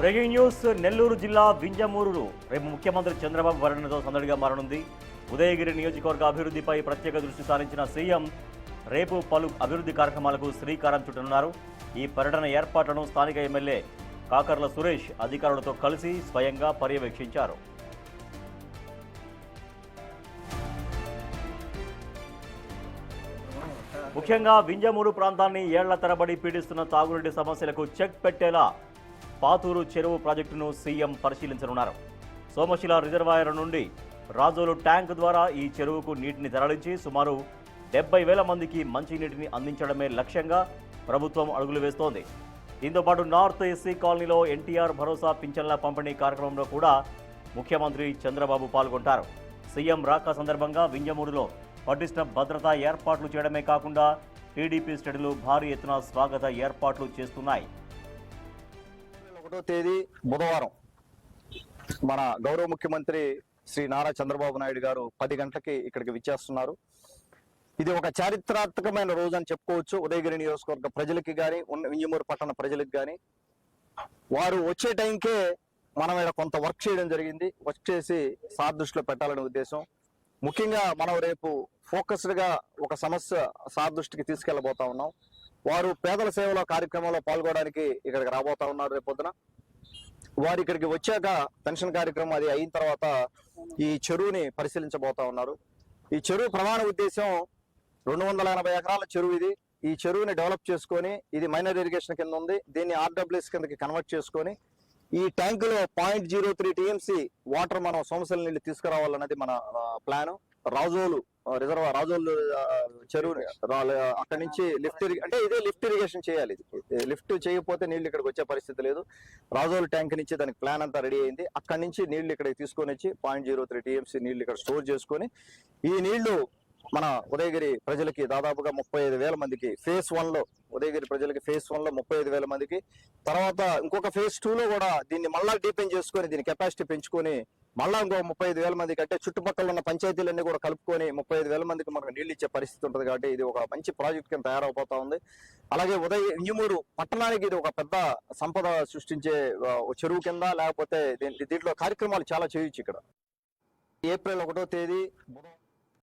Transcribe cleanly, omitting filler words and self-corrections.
Breaking news. Nellore జిల్లా వింజమూరు రేపు ముఖ్యమంత్రి చంద్రబాబు పర్యటనతో సందడిగా మారనుంది. ఉదయగిరి నియోజకవర్గ అభివృద్ధిపై ప్రత్యేక దృష్టి సారించిన సీఎం రేపు పలు అభివృద్ధి కార్యక్రమాలకు శ్రీకారం చుట్టనున్నారు. ఈ పర్యటన ఏర్పాట్లను స్థానిక ఎమ్మెల్యే కాకర్ల సురేష్ అధికారులతో కలిసి స్వయంగా పర్యవేక్షించారు. ముఖ్యంగా వింజమూరు ప్రాంతాన్ని ఏళ్ల తరబడి పీడిస్తున్న తాగునీటి సమస్యలకు చెక్ పెట్టేలా పాతూరు చెరువు ప్రాజెక్టును సీఎం పరిశీలించనున్నారు. సోమశిల రిజర్వాయర్ నుండి రాజోలు ట్యాంక్ ద్వారా ఈ చెరువుకు నీటిని తరలించి సుమారు 70,000 మందికి మంచినీటిని అందించడమే లక్ష్యంగా ప్రభుత్వం అడుగులు వేస్తోంది. దీంతోపాటు నార్త్ ఎస్సీ కాలనీలో ఎన్టీఆర్ భరోసా పింఛన్ల పంపిణీ కార్యక్రమంలో కూడా ముఖ్యమంత్రి చంద్రబాబు పాల్గొంటారు. సీఎం రాక సందర్భంగా వింజమూరులో పటిష్ట భద్రతా ఏర్పాట్లు చేయడమే కాకుండా టీడీపీ శ్రేణులు భారీ ఎత్తున స్వాగత ఏర్పాట్లు చేస్తున్నాయి. 1వ తేదీ బుధవారం మన గౌరవ ముఖ్యమంత్రి శ్రీ నారా చంద్రబాబు నాయుడు గారు 10 గంటలకి ఇక్కడికి విచ్చేస్తున్నారు. ఇది ఒక చారిత్రాత్మకమైన రోజు అని చెప్పుకోవచ్చు. ఉదయగిరి నియోజకవర్గ ప్రజలకి కానీ వింజమూరు పట్టణ ప్రజలకు కానీ వారు వచ్చే టైంకే మనం ఇక్కడ కొంత వర్క్ చేయడం జరిగింది. వర్క్ చేసి సార్ దృష్టిలో పెట్టాలనే ఉద్దేశం. ముఖ్యంగా మనం రేపు ఫోకస్డ్గా ఒక సమస్య సార్ దృష్టికి తీసుకెళ్లబోతా ఉన్నాం. వారు పేదల సేవల కార్యక్రమంలో పాల్గొనడానికి ఇక్కడికి రాబోతా ఉన్నారు. రేపు పొద్దున వారు ఇక్కడికి వచ్చాక పెన్షన్ కార్యక్రమం అది అయిన తర్వాత ఈ చెరువుని పరిశీలించబోతా ఉన్నారు. ఈ చెరువు ప్రధాన ఉద్దేశం 280 ఎకరాల చెరువు ఇది. ఈ చెరువుని డెవలప్ చేసుకొని ఇది మైనర్ ఇరిగేషన్ కింద ఉంది. దీన్ని ఆర్డబ్ల్యూఎస్ కిందకి కన్వర్ట్ చేసుకొని ఈ ట్యాంకులో 0.03 టీఎంసీ వాటర్ మనం సోమశిల నీళ్లు తీసుకురావాలన్నది మన ప్లాన్. రాజోలు రిజర్వాయర్ రాజోలు చెరువు అక్కడి నుంచి ఇదే లిఫ్ట్ ఇరిగేషన్ చేయాలి. లిఫ్ట్ చేయకపోతే నీళ్లు ఇక్కడికి వచ్చే పరిస్థితి లేదు. రాజోలు ట్యాంక్ నుంచి దానికి ప్లాన్ అంతా రెడీ అయింది. అక్కడి నుంచి నీళ్లు ఇక్కడికి తీసుకొని వచ్చి 0.03 టీఎంసీ నీళ్లు ఇక్కడ స్టోర్ చేసుకొని ఈ నీళ్లు మన ఉదయగిరి ప్రజలకి దాదాపుగా 35,000 మందికి ఫేజ్ 1లో ఉదయగిరి ప్రజలకి ఫేజ్ 1లో 35,000 మందికి, తర్వాత ఇంకొక ఫేజ్ 2లో కూడా దీన్ని మళ్ళా డీపెన్ చేసుకొని దీని కెపాసిటీ పెంచుకొని మళ్ళా ఇంకో 35,000 మందికి, అంటే చుట్టుపక్కల ఉన్న పంచాయతీలన్నీ కూడా కలుపుకొని 35,000 మందికి మనకు నీళ్లు ఇచ్చే పరిస్థితి ఉంటుంది. కాబట్టి ఇది ఒక మంచి ప్రాజెక్ట్ కింద తయారవుతా ఉంది. అలాగే వింజమూరు పట్టణానికి ఇది ఒక పెద్ద సంపద సృష్టించే చెరువు కింద, లేకపోతే దీంట్లో కార్యక్రమాలు చాలా చేయొచ్చు. ఇక్కడ ఏప్రిల్ 1వ తేదీ